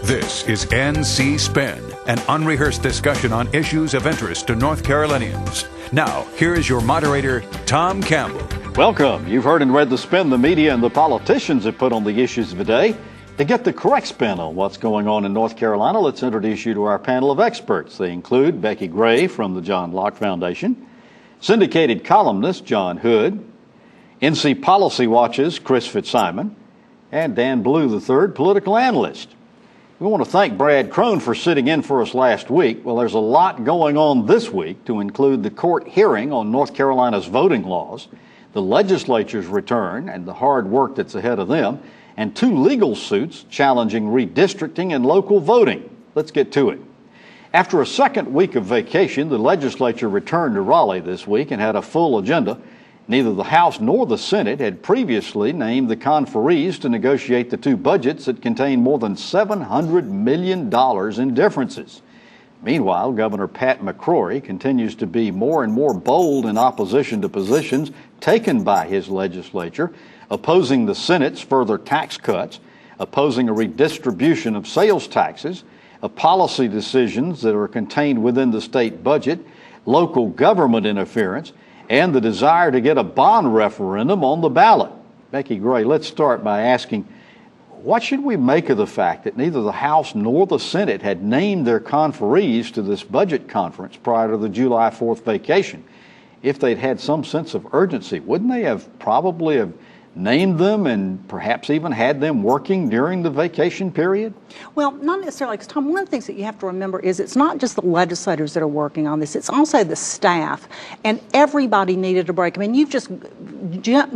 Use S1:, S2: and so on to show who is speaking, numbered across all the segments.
S1: This is NC Spin, an unrehearsed discussion on issues of interest to North Carolinians. Now, here is your moderator, Tom Campbell.
S2: Welcome. You've heard and read the spin the media and the politicians have put on the issues of the day. To get the correct spin on what's going on in North Carolina, let's introduce you to our panel of experts. They include Becki Gray from the John Locke Foundation, syndicated columnist John Hood, NC Policy Watch's Chris Fitzsimon, and Dan Blue III, political analyst. We want to thank Brad Crone for sitting in for us last week. Well, there's a lot going on this week to include the court hearing on North Carolina's voting laws, the legislature's return and the hard work that's ahead of them, and two legal suits challenging redistricting and local voting. Let's get to it. After a second week of vacation, the legislature returned to Raleigh this week and had a full agenda. Neither the House nor the Senate had previously named the conferees to negotiate the two budgets that contained more than $700 million in differences. Meanwhile, Governor Pat McCrory continues to be more and more bold in opposition to positions taken by his legislature, opposing the Senate's further tax cuts, opposing a redistribution of sales taxes, policy decisions that are contained within the state budget, local government interference, and the desire to get a bond referendum on the ballot. Becki Gray, let's start by asking, what should we make of the fact that neither the House nor the Senate had named their conferees to this budget conference prior to the July 4th vacation? If they'd had some sense of urgency, wouldn't they have probably have named them and perhaps even had them working during the vacation period?
S3: Well, not necessarily, because Tom, one of the things that you have to remember is it's not just the legislators that are working on this, it's also the staff, and everybody needed a break. I mean, you've just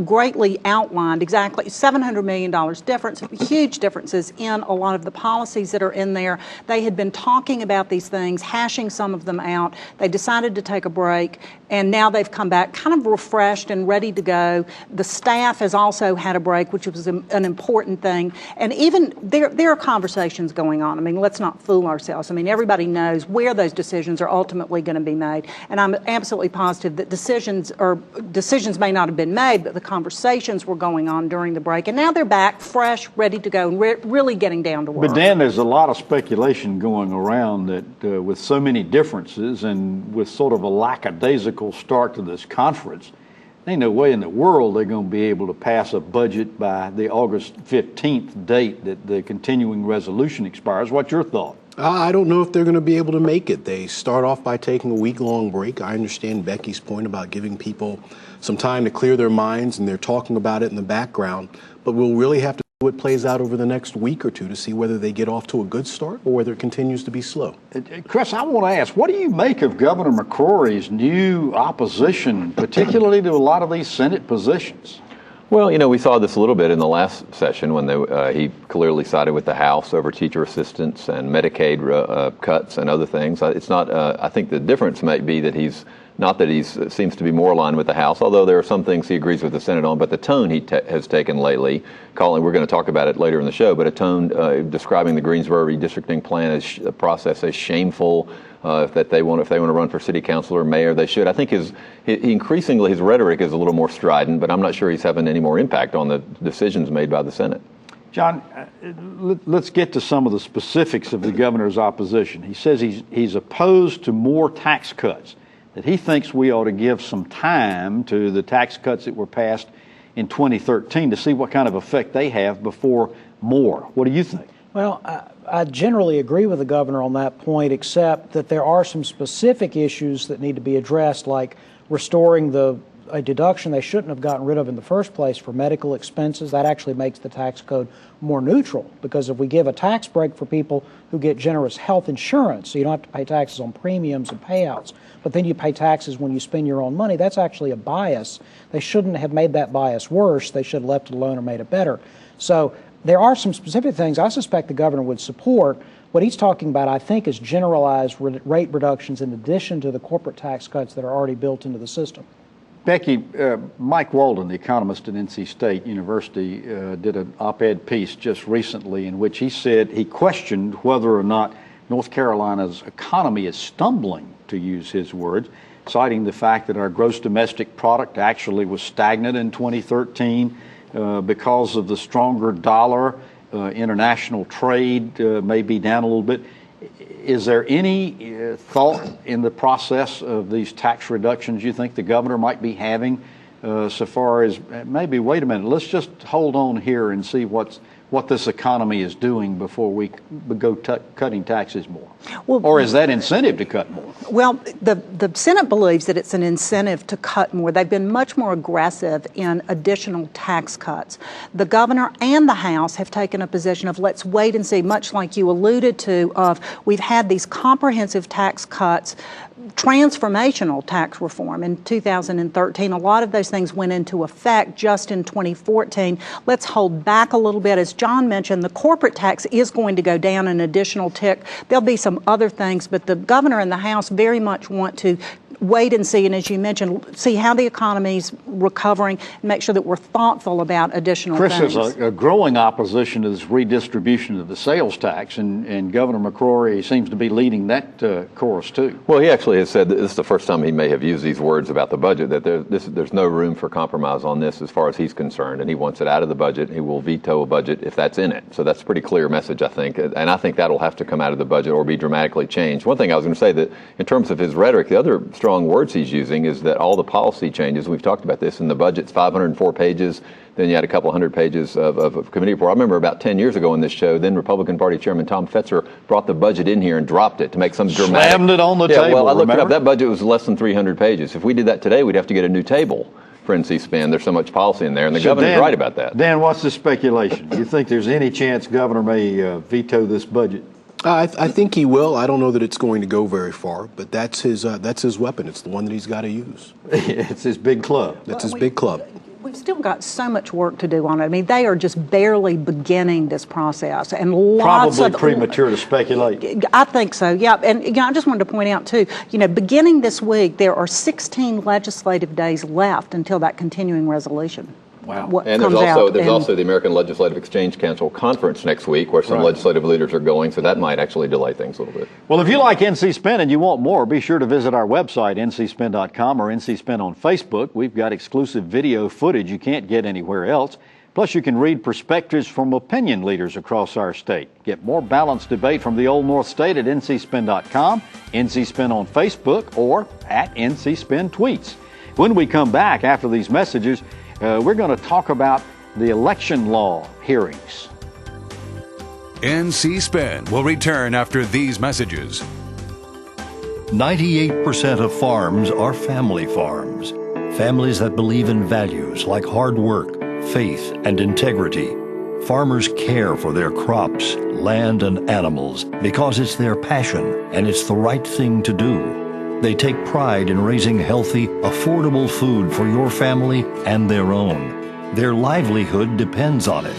S3: greatly outlined exactly $700 million difference, huge differences in a lot of the policies that are in there. They had been talking about these things, hashing some of them out. They decided to take a break, and now they've come back kind of refreshed and ready to go. The staff has also had a break, which was an important thing. And even there are conversations going on. I mean, let's not fool ourselves. I mean, everybody knows where those decisions are ultimately going to be made. And I'm absolutely positive that decisions may not have been made, but the conversations were going on during the break. And now they're back, fresh, ready to go, and really getting down to work.
S2: But Dan, there's a lot of speculation going around that with so many differences and with sort of a lackadaisical start to this conference, there ain't no way in the world they're going to be able to pass a budget by the August 15th date that the continuing resolution expires. What's your thought?
S4: I don't know if they're going to be able to make it. They start off by taking a week-long break. I understand Becki's point about giving people some time to clear their minds, and they're talking about it in the background. But we'll really have to see what plays out over the next week or two to see whether they get off to a good start or whether it continues to be slow.
S2: Chris, I want to ask, what do you make of Governor McCrory's new opposition, particularly to a lot of these Senate positions?
S5: Well, you know, we saw this a little bit in the last session when he clearly sided with the House over teacher assistants and Medicaid cuts and other things. It's not. I think the difference might be that he seems to be more aligned with the House, although there are some things he agrees with the Senate on. But the tone he has taken lately, we're going to talk about it later in the show, but a tone describing the Greensboro redistricting plan as a process as shameful. If they want to run for city council or mayor, they should. I think increasingly his rhetoric is a little more strident, but I'm not sure he's having any more impact on the decisions made by the Senate.
S2: John, let's get to some of the specifics of the governor's opposition. He says he's opposed to more tax cuts, that he thinks we ought to give some time to the tax cuts that were passed in 2013 to see what kind of effect they have before more. What do you think?
S6: Well, I generally agree with the governor on that point, except that there are some specific issues that need to be addressed, like restoring a deduction they shouldn't have gotten rid of in the first place for medical expenses. That actually makes the tax code more neutral, because if we give a tax break for people who get generous health insurance, so you don't have to pay taxes on premiums and payouts, but then you pay taxes when you spend your own money, that's actually a bias. They shouldn't have made that bias worse. They should have left it alone or made it better. So there are some specific things I suspect the governor would support. What he's talking about, I think, is generalized rate reductions in addition to the corporate tax cuts that are already built into the system.
S2: Becki, Mike Walden, the economist at NC State University, did an op-ed piece just recently in which he said he questioned whether or not North Carolina's economy is stumbling, to use his words, citing the fact that our gross domestic product actually was stagnant in 2013 because of the stronger dollar international trade may be down a little bit. Is there any thought in the process of these tax reductions you think the governor might be having so far as maybe, wait a minute, let's just hold on here and see what this economy is doing before we go cutting taxes more? Well, or is that incentive to cut more?
S3: Well, the Senate believes that it's an incentive to cut more. They've been much more aggressive in additional tax cuts. The governor and the House have taken a position of let's wait and see, much like you alluded to, of we've had these comprehensive tax cuts, transformational tax reform in 2013. A lot of those things went into effect just in 2014. Let's hold back a little bit. As John mentioned, the corporate tax is going to go down an additional tick. There'll be some other things, but the governor and the House very much want to wait and see, and as you mentioned, see how the economy's recovering and make sure that we're thoughtful about additional things.
S2: Chris, there's a growing opposition to this redistribution of the sales tax, and Governor McCrory seems to be leading that chorus too.
S5: Well, he actually has said that this is the first time he may have used these words about the budget, that there's no room for compromise on this as far as he's concerned, and he wants it out of the budget. He will veto a budget if that's in it. So that's a pretty clear message, I think, and I think that'll have to come out of the budget or be dramatically changed. One thing I was going to say, that in terms of his rhetoric, the other strong words he's using is that all the policy changes, we've talked about this, in the budget's 504 pages, then you had a couple hundred pages of committee report. I remember about 10 years ago in this show, then Republican Party Chairman Tom Fetzer brought the budget in here and dropped it to make some dramatic...
S2: Slammed it on the table,
S5: well, I looked
S2: remember?
S5: it up. That budget was less than 300 pages. If we did that today, we'd have to get a new table for NC-SPEN. There's so much policy in there, and the governor's right about that.
S2: Dan, what's the speculation? Do you think there's any chance governor may veto this budget?
S4: I think he will. I don't know that it's going to go very far, but that's his weapon. It's the one that he's got to use.
S2: It's his big club.
S4: That's his big club.
S3: We've still got so much work to do on it. I mean, they are just barely beginning this process, and lots
S2: Probably
S3: of
S2: premature to speculate.
S3: I think so, yeah. And I just wanted to point out too, beginning this week, there are 16 legislative days left until that continuing resolution.
S2: Wow.
S5: And there's also the American Legislative Exchange Council conference next week where some legislative leaders are going, so that might actually delay things a little bit.
S2: Well, if you like NC-SPEN and you want more, be sure to visit our website, ncspen.com, or NC-SPEN on Facebook. We've got exclusive video footage you can't get anywhere else. Plus, you can read perspectives from opinion leaders across our state. Get more balanced debate from the Old North State at ncspen.com, NC-SPEN on Facebook, or at NC-SPEN tweets. When we come back after these messages, we're going to talk about the election law hearings.
S1: NC-SPEN will return after these messages.
S7: 98% of farms are family farms. Families that believe in values like hard work, faith, and integrity. Farmers care for their crops, land, and animals because it's their passion and it's the right thing to do. They take pride in raising healthy, affordable food for your family and their own. Their livelihood depends on it.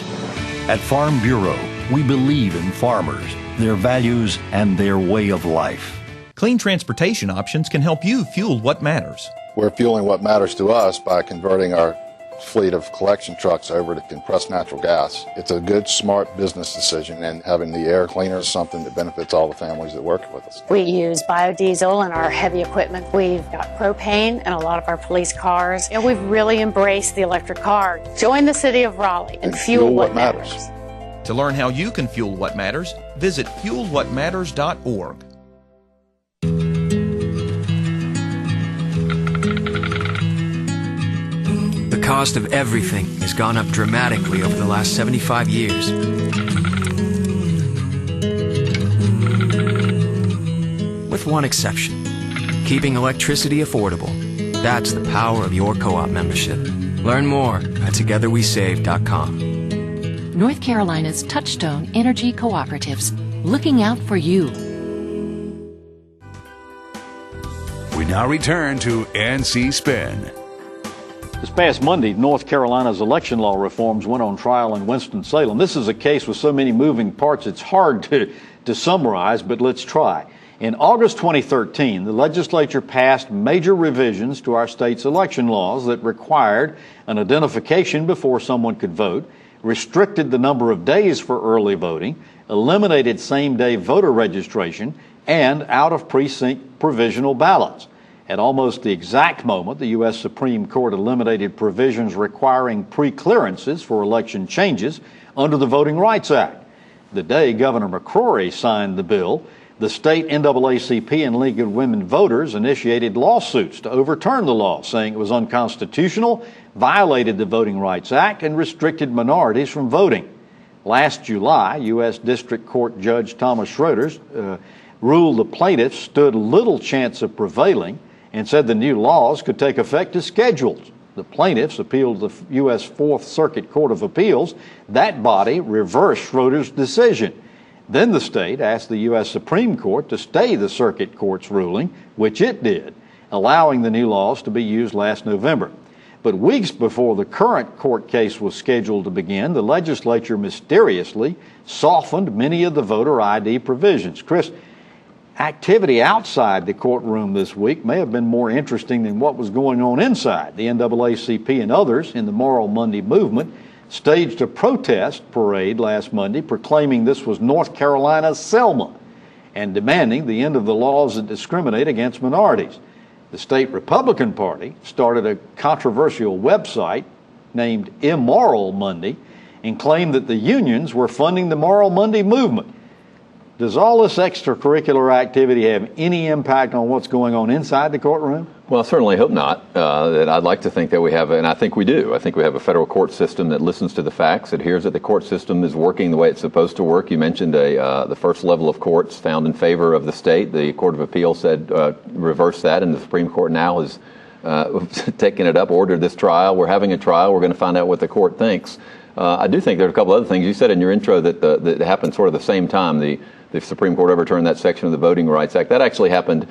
S7: At Farm Bureau, we believe in farmers, their values, and their way of life.
S8: Clean transportation options can help you fuel what matters.
S9: We're fueling what matters to us by converting our fleet of collection trucks over to compressed natural gas. It's a good, smart business decision, and having the air cleaner is something that benefits all the families that work with us.
S10: We use biodiesel in our heavy equipment. We've got propane in a lot of our police cars, and we've really embraced the electric car. Join the city of Raleigh and fuel what matters.
S8: To learn how you can fuel what matters, visit fuelwhatmatters.org.
S11: The cost of everything has gone up dramatically over the last 75 years. With one exception, keeping electricity affordable. That's the power of your co-op membership. Learn more at togetherwesave.com.
S12: North Carolina's Touchstone Energy Cooperatives, looking out for you.
S1: We now return to NC-SPEN.
S2: This past Monday, North Carolina's election law reforms went on trial in Winston-Salem. This is a case with so many moving parts, it's hard to summarize, but let's try. In August 2013, the legislature passed major revisions to our state's election laws that required an identification before someone could vote, restricted the number of days for early voting, eliminated same-day voter registration, and out-of-precinct provisional ballots. At almost the exact moment, the U.S. Supreme Court eliminated provisions requiring pre-clearances for election changes under the Voting Rights Act. The day Governor McCrory signed the bill, the state NAACP and League of Women Voters initiated lawsuits to overturn the law, saying it was unconstitutional, violated the Voting Rights Act, and restricted minorities from voting. Last July, U.S. District Court Judge Thomas Schroeder ruled the plaintiffs stood little chance of prevailing and said the new laws could take effect as scheduled. The plaintiffs appealed to the U.S. Fourth Circuit Court of Appeals. That body reversed Schroeder's decision. Then the state asked the U.S. Supreme Court to stay the circuit court's ruling, which it did, allowing the new laws to be used last November. But weeks before the current court case was scheduled to begin, the legislature mysteriously softened many of the voter ID provisions. Chris, activity outside the courtroom this week may have been more interesting than what was going on inside. The NAACP and others in the Moral Monday movement staged a protest parade last Monday proclaiming this was North Carolina's Selma and demanding the end of the laws that discriminate against minorities. The state Republican Party started a controversial website named Immoral Monday and claimed that the unions were funding the Moral Monday movement. Does all this extracurricular activity have any impact on what's going on inside the courtroom?
S5: Well, I certainly hope not. That I'd like to think that we have, and I think we do. I think we have a federal court system that listens to the facts, adheres that the court system is working the way it's supposed to work. You mentioned the first level of courts found in favor of the state. The Court of Appeal said reverse that, and the Supreme Court now has taken it up, ordered this trial. We're having a trial. We're going to find out what the court thinks. I do think there are a couple other things. You said in your intro that happened sort of the same time. The Supreme Court overturned that section of the Voting Rights Act. That actually happened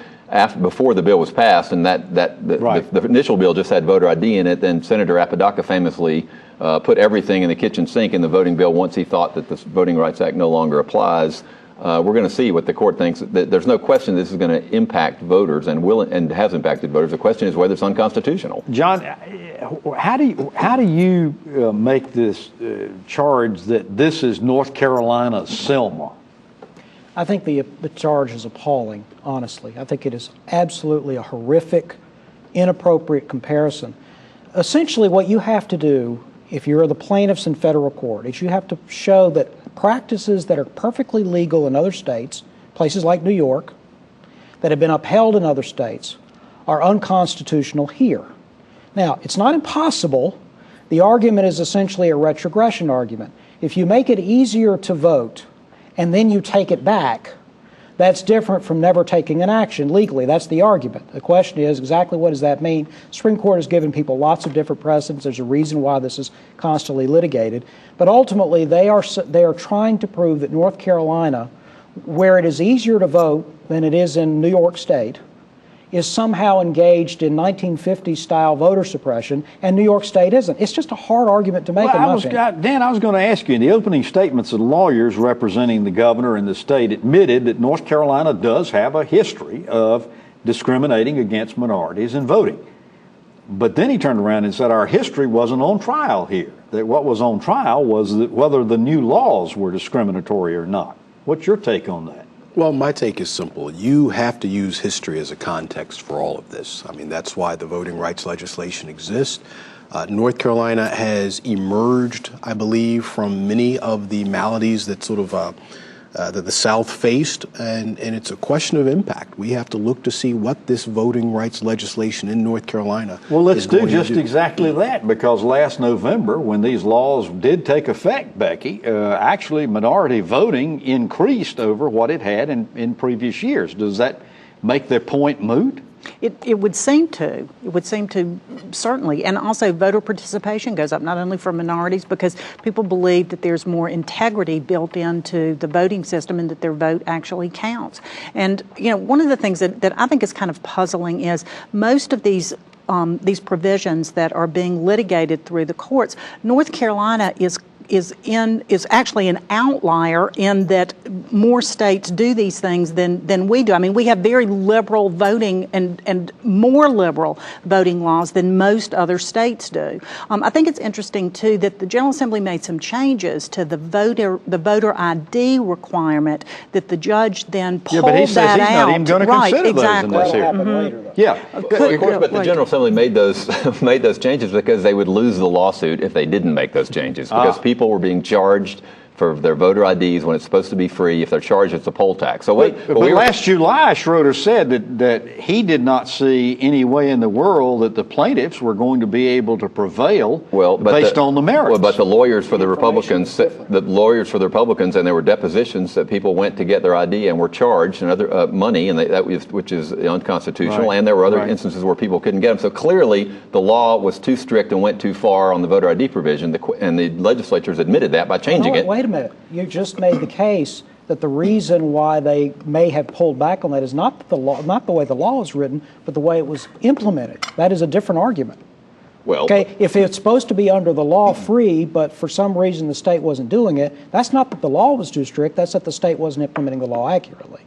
S5: before the bill was passed, and the initial bill just had voter ID in it. Then Senator Apodaca famously put everything in the kitchen sink in the voting bill once he thought that the Voting Rights Act no longer applies. We're going to see what the court thinks. There's no question this is going to impact voters and has impacted voters. The question is whether it's unconstitutional.
S2: John, how do you make this charge that this is North Carolina's Selma?
S6: I think the charge is appalling, honestly. I think it is absolutely a horrific, inappropriate comparison. Essentially, what you have to do, if you're the plaintiffs in federal court, is you have to show that practices that are perfectly legal in other states, places like New York, that have been upheld in other states, are unconstitutional here. Now, it's not impossible. The argument is essentially a retrogression argument. If you make it easier to vote and then you take it back, that's different from never taking an action legally. That's the argument. The question is exactly what does that mean? The Supreme Court has given people lots of different precedents. There's a reason why this is constantly litigated. But ultimately, they are trying to prove that North Carolina, where it is easier to vote than it is in New York State, is somehow engaged in 1950s-style voter suppression, and New York State isn't. It's just a hard argument to make.
S2: Dan, I was going to ask you, in the opening statements, the lawyers representing the governor and the state admitted that North Carolina does have a history of discriminating against minorities in voting. But then he turned around and said our history wasn't on trial here, that what was on trial was that whether the new laws were discriminatory or not. What's your take on that?
S4: Well, my take is simple. You have to use history as a context for all of this. I mean, that's why the voting rights legislation exists. North Carolina has emerged, I believe, from many of the maladies that that the South faced, and it's a question of impact. We have to look to see what this voting rights legislation in North Carolina
S2: Well, let's do just exactly that, because last November, when these laws did take effect, Becki, actually minority voting increased over what it had in previous years. Does that make their point moot?
S3: It would seem to. It would seem to, certainly. And also voter participation goes up, not only for minorities, because people believe that there's more integrity built into the voting system and that their vote actually counts. And, one of the things that I think is kind of puzzling is most of these provisions that are being litigated through the courts, North Carolina is is actually an outlier in that more states do these things than we do. I mean, we have very liberal voting and more liberal voting laws than most other states do. I think it's interesting too that the General Assembly made some changes to the voter ID requirement that the judge then pulled
S2: but he says
S3: that
S2: he's
S3: out.
S2: not even going to consider those in this hearing. Yeah.
S5: Of course, but the General Assembly made those changes because they would lose the lawsuit if they didn't make those changes, because people were being charged for their voter IDs when it's supposed to be free. If they're charged, it's a poll tax. So
S2: but last July, Schroeder said that he did not see any way in the world that the plaintiffs were going to be able to prevail based on the merits.
S5: Well, but the lawyers for the Republicans, and there were depositions that people went to get their ID and were charged another money, and which is unconstitutional. Right. And there were other instances where people couldn't get them. So clearly, the law was too strict and went too far on the voter ID provision, and the legislatures admitted that by changing it.
S6: Wait a minute. You just made the case that the reason why they may have pulled back on that is not the way the law is written, but the way it was implemented. That is a different argument.
S5: Well,
S6: okay, if it's supposed to be under the law free, but for some reason the state wasn't doing it, that's not that the law was too strict, that's that the state wasn't implementing the law accurately.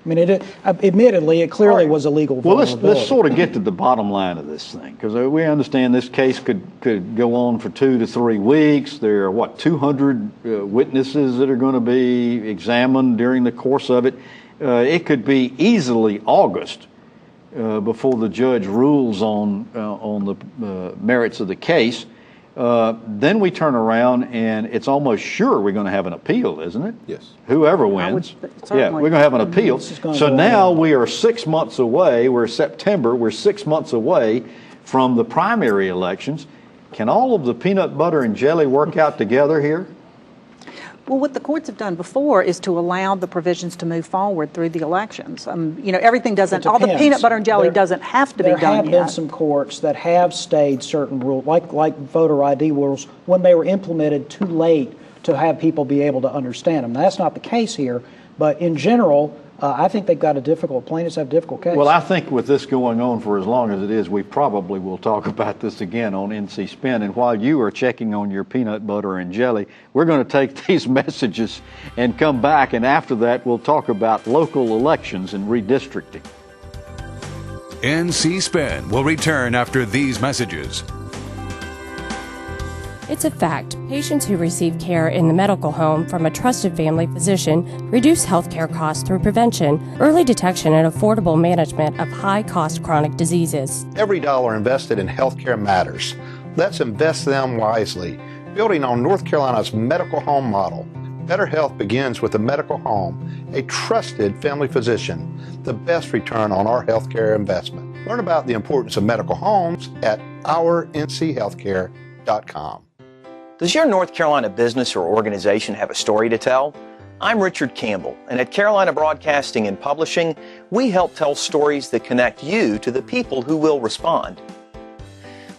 S6: I mean, admittedly, it clearly was illegal.
S2: Well, let's sort of get to the bottom line of this thing, because we understand this case could go on for 2 to 3 weeks. There are, 200 witnesses that are going to be examined during the course of it. It could be easily August before the judge rules on the merits of the case. Then we turn around and it's almost sure we're going to have an appeal, isn't it?
S4: Yes.
S2: Whoever wins. Yeah, we're going to have an appeal. So now we are 6 months away. We're September. We're 6 months away from the primary elections. Can all of the peanut butter and jelly work out together here?
S3: Well, what the courts have done before is to allow the provisions to move forward through the elections. Everything doesn't, all the peanut butter and jelly doesn't have to be done yet.
S6: There have been some courts that have stayed certain rules, like voter ID rules, when they were implemented too late to have people be able to understand them. Now, that's not the case here, but in general, I think plaintiffs have a difficult case.
S2: Well, I think with this going on for as long as it is, we probably will talk about this again on NC Spin. And while you are checking on your peanut butter and jelly, we're going to take these messages and come back. And after that, we'll talk about local elections and redistricting.
S1: NC Spin will return after these messages.
S13: It's a fact. Patients who receive care in the medical home from a trusted family physician reduce healthcare costs through prevention, early detection, and affordable management of high-cost chronic diseases.
S14: Every dollar invested in healthcare matters. Let's invest them wisely. Building on North Carolina's medical home model, better health begins with a medical home, a trusted family physician, the best return on our healthcare investment. Learn about the importance of medical homes at ournchealthcare.com.
S15: Does your North Carolina business or organization have a story to tell? I'm Richard Campbell, and at Carolina Broadcasting and Publishing, we help tell stories that connect you to the people who will respond.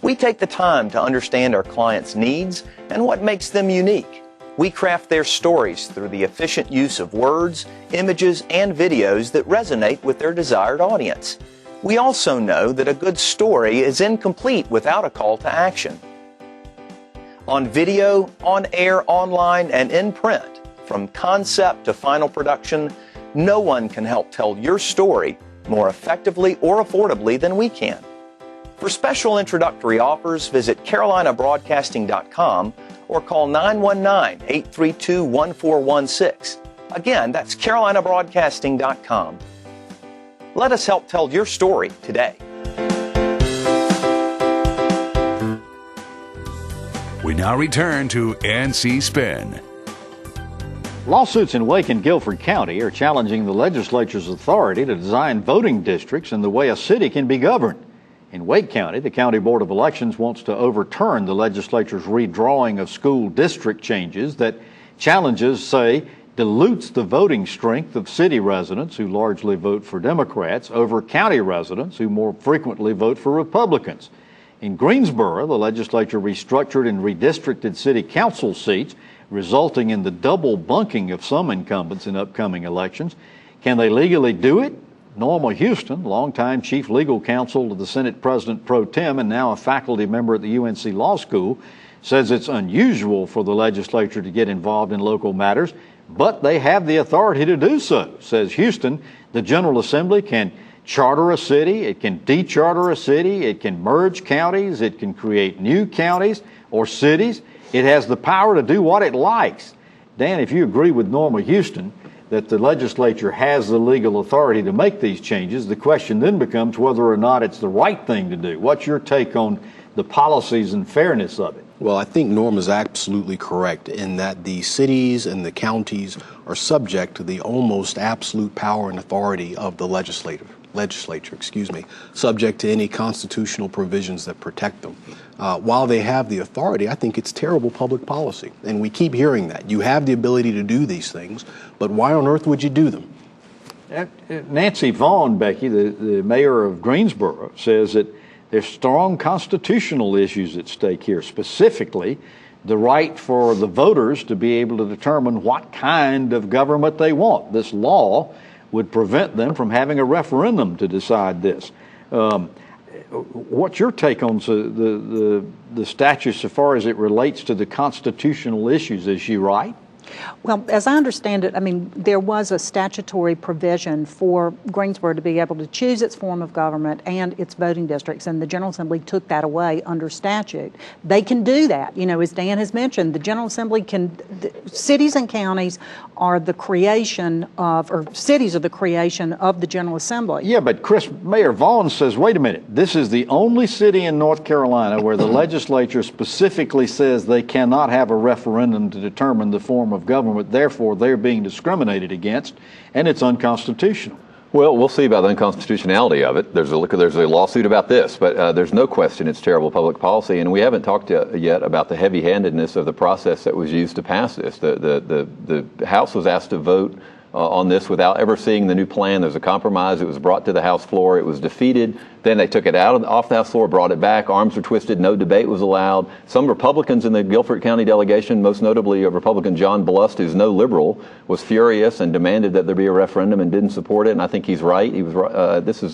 S15: We take the time to understand our clients' needs and what makes them unique. We craft their stories through the efficient use of words, images, and videos that resonate with their desired audience. We also know that a good story is incomplete without a call to action. On video, on air, online, and in print, from concept to final production, no one can help tell your story more effectively or affordably than we can. For special introductory offers, visit carolinabroadcasting.com or call 919-832-1416. Again, that's carolinabroadcasting.com. Let us help tell your story today.
S1: We now return to NC Spin.
S2: Lawsuits in Wake and Guilford County are challenging the legislature's authority to design voting districts and the way a city can be governed. In Wake County, the County Board of Elections wants to overturn the legislature's redrawing of school district changes that challenges say dilutes the voting strength of city residents who largely vote for Democrats over county residents who more frequently vote for Republicans. In Greensboro, the legislature restructured and redistricted city council seats, resulting in the double bunking of some incumbents in upcoming elections. Can they legally do it? Norma Houston, longtime chief legal counsel to the Senate President Pro Tem and now a faculty member at the UNC Law School, says it's unusual for the legislature to get involved in local matters, but they have the authority to do so. Says Houston, the General Assembly can charter a city, it can decharter a city, it can merge counties, it can create new counties or cities. It has the power to do what it likes. Dan, if you agree with Norma Houston that the legislature has the legal authority to make these changes, the question then becomes whether or not it's the right thing to do. What's your take on the policies and fairness of it?
S4: Well, I think Norma's absolutely correct in that the cities and the counties are subject to the almost absolute power and authority of the legislature, subject to any constitutional provisions that protect them. While they have the authority, I think it's terrible public policy. And we keep hearing that. You have the ability to do these things, but why on earth would you do them?
S2: Nancy Vaughn, Becki, the mayor of Greensboro, says that there's strong constitutional issues at stake here, specifically the right for the voters to be able to determine what kind of government they want. This law would prevent them from having a referendum to decide this. What's your take on the statute so far as it relates to the constitutional issues? Is she right?
S3: Well, as I understand it, I mean, there was a statutory provision for Greensboro to be able to choose its form of government and its voting districts, and the General Assembly took that away under statute. They can do that. You know, as Dan has mentioned, the General Assembly cities and counties are the creation of, or cities are the creation of the General Assembly.
S2: Yeah, but Mayor Vaughn says, wait a minute, this is the only city in North Carolina where the legislature specifically says they cannot have a referendum to determine the form of government, therefore they're being discriminated against, and it's unconstitutional.
S5: Well, we'll see about the unconstitutionality of it. There's a lawsuit about this, but there's no question it's terrible public policy, and we haven't talked yet about the heavy-handedness of the process that was used to pass this. The House was asked to vote on this without ever seeing the new plan. There's a compromise. It was brought to the House floor. It was defeated. Then they took it off the House floor, brought it back. Arms were twisted. No debate was allowed. Some Republicans in the Guilford County delegation, most notably Republican John Blust, who's no liberal, was furious and demanded that there be a referendum and didn't support it. And I think he's right. He was.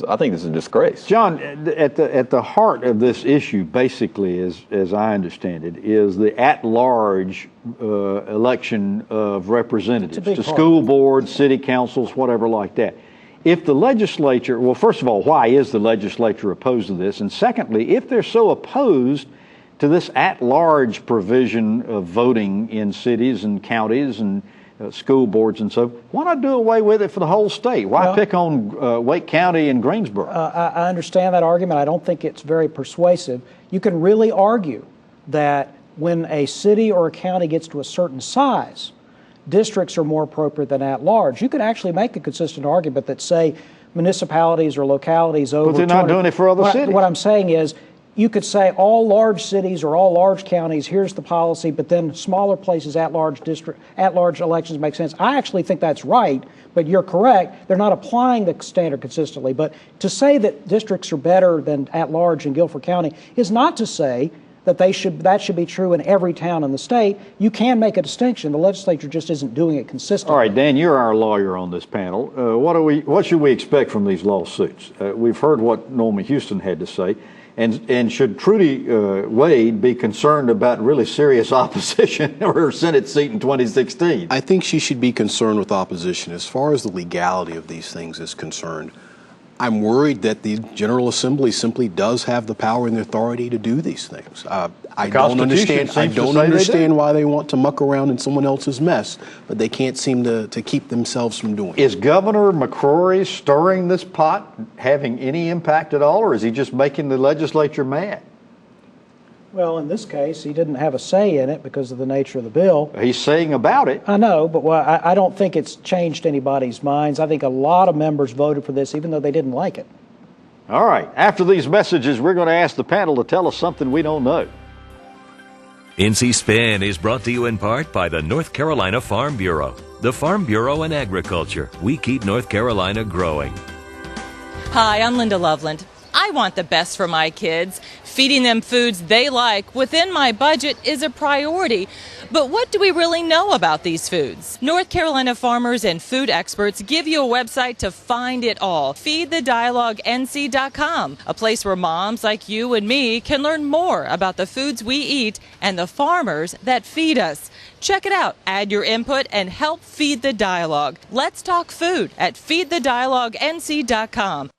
S5: I think this is a disgrace.
S2: John, at the heart of this issue, basically, as I understand it, is the at-large election of representatives to school boards, city councils, whatever like that. If the legislature, well, first of all, why is the legislature opposed to this? And secondly, if they're so opposed to this at-large provision of voting in cities and counties and school boards and so, why not do away with it for the whole state? Why pick on Wake County and Greensboro?
S6: I understand that argument. I don't think it's very persuasive. You can really argue that when a city or a county gets to a certain size, districts are more appropriate than at-large. You could actually make a consistent argument that, say, municipalities or localities over...
S2: But they're not doing it for other cities.
S6: What I'm saying is, you could say all large cities or all large counties, here's the policy, but then smaller places, at-large elections make sense. I actually think that's right, but you're correct. They're not applying the standard consistently. But to say that districts are better than at-large in Guilford County is not to say that that should be true in every town in the state. You can make a distinction. The legislature just isn't doing it consistently.
S2: All right, Dan, you're our lawyer on this panel. What should we expect from these lawsuits? We've heard what Norma Houston had to say. And should Trudy Wade be concerned about really serious opposition or her Senate seat in 2016?
S4: I think she should be concerned with opposition. As far as the legality of these things is concerned, I'm worried that the General Assembly simply does have the power and the authority to do these things. I don't understand why they want to muck around in someone else's mess, but they can't seem to keep themselves from doing it.
S2: Is Governor McCrory stirring this pot having any impact at all, or is he just making the legislature mad?
S6: Well, in this case, he didn't have a say in it because of the nature of the bill.
S2: He's saying about it.
S6: I know, but I don't think it's changed anybody's minds. I think a lot of members voted for this, even though they didn't like it.
S2: All right. After these messages, we're going to ask the panel to tell us something we don't know.
S16: NC Spin is brought to you in part by the North Carolina Farm Bureau. The Farm Bureau and Agriculture. We keep North Carolina growing.
S17: Hi, I'm Linda Loveland. I want the best for my kids. Feeding them foods they like within my budget is a priority. But what do we really know about these foods? North Carolina farmers and food experts give you a website to find it all. FeedTheDialogueNC.com, a place where moms like you and me can learn more about the foods we eat and the farmers that feed us. Check it out, add your input, and help feed the dialogue. Let's talk food at FeedTheDialogueNC.com.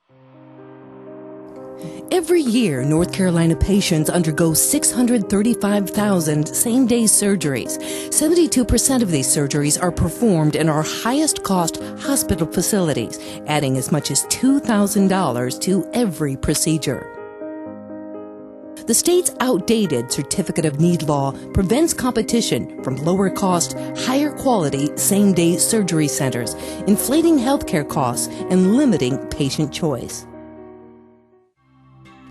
S18: Every year, North Carolina patients undergo 635,000 same-day surgeries. 72% of these surgeries are performed in our highest-cost hospital facilities, adding as much as $2,000 to every procedure. The state's outdated Certificate of Need law prevents competition from lower-cost, higher-quality same-day surgery centers, inflating healthcare costs and limiting patient choice.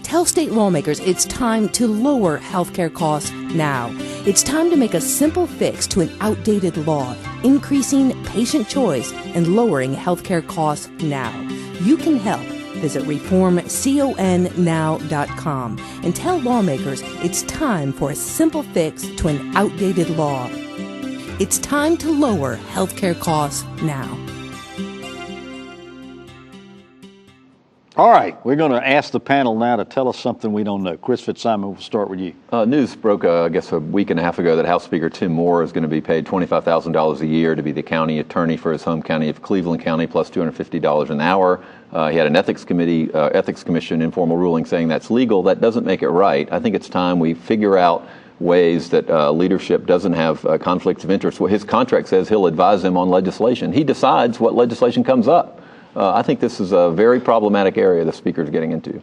S18: Tell state lawmakers it's time to lower healthcare costs now. It's time to make a simple fix to an outdated law, increasing patient choice and lowering healthcare costs now. You can help. Visit reformconnow.com and tell lawmakers it's time for a simple fix to an outdated law. It's time to lower healthcare costs now.
S2: All right, we're going to ask the panel now to tell us something we don't know. Chris Fitzsimon, we'll start with you.
S5: News broke, I guess, a week and a half ago that House Speaker Tim Moore is going to be paid $25,000 a year to be the county attorney for his home county of Cleveland County, plus $250 an hour. He had an ethics commission informal ruling saying that's legal. That doesn't make it right. I think it's time we figure out ways that leadership doesn't have conflicts of interest. Well, his contract says he'll advise them on legislation. He decides what legislation comes up. I think this is a very problematic area the Speaker's getting into.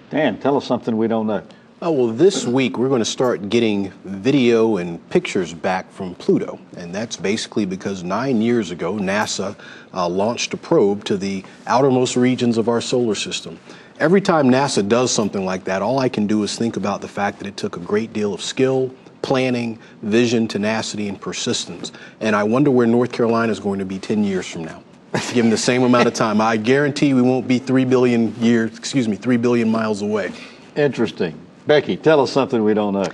S2: Dan, tell us something we don't know.
S4: Well, this week we're going to start getting video and pictures back from Pluto. And that's basically because 9 years ago, NASA launched a probe to the outermost regions of our solar system. Every time NASA does something like that, all I can do is think about the fact that it took a great deal of skill, planning, vision, tenacity, and persistence. And I wonder where North Carolina is going to be 10 years from now. Given the same amount of time, I guarantee we won't be 3 billion miles away.
S2: Interesting. Becki, tell us something we don't know.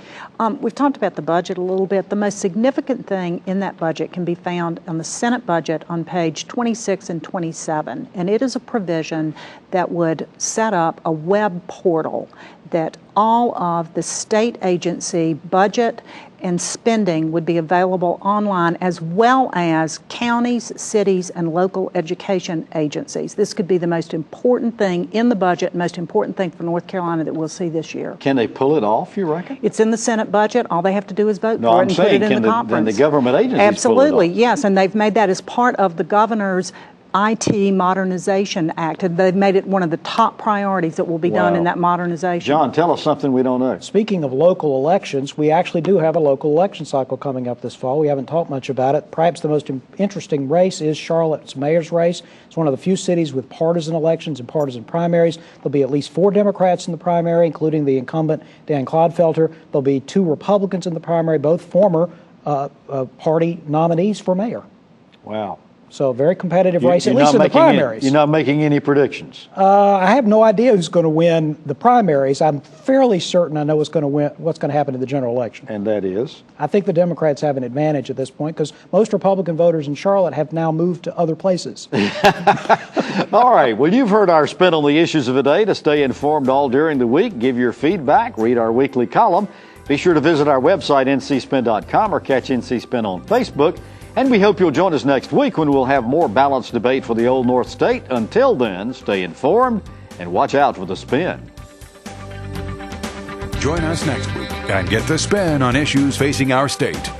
S3: We've talked about the budget a little bit. The most significant thing in that budget can be found on the Senate budget on page 26 and 27. And it is a provision that would set up a web portal that all of the state agency budget and spending would be available online, as well as counties, cities, and local education agencies. This could be the most important thing in the budget, most important thing for North Carolina that we'll see this year.
S2: Can they pull it off, you reckon?
S3: It's in the Senate budget. All they have to do is vote for it and put it in the conference.
S2: Can the government agencies
S3: Absolutely,
S2: pull it off?
S3: yes, and they've made that as part of the governor's IT Modernization Act, and they've made it one of the top priorities that will be done in that modernization.
S2: John, tell us something we don't know.
S6: Speaking of local elections, we actually do have a local election cycle coming up this fall. We haven't talked much about it. Perhaps the most interesting race is Charlotte's mayor's race. It's one of the few cities with partisan elections and partisan primaries. There'll be at least 4 Democrats in the primary, including the incumbent Dan Clodfelter. There'll be 2 Republicans in the primary, both former party nominees for mayor.
S2: Wow.
S6: So a very competitive race, at least in the primaries.
S2: You're not making any predictions?
S6: I have no idea who's going to win the primaries. I'm fairly certain I know what's going to happen in the general election.
S2: And that is?
S6: I think the Democrats have an advantage at this point because most Republican voters in Charlotte have now moved to other places.
S2: All right. Well, you've heard our spin on the issues of the day. To stay informed all during the week, give your feedback, read our weekly column. Be sure to visit our website, ncspin.com, or catch NC Spin on Facebook. And we hope you'll join us next week when we'll have more balanced debate for the Old North State. Until then, stay informed and watch out for the spin.
S1: Join us next week and get the spin on issues facing our state.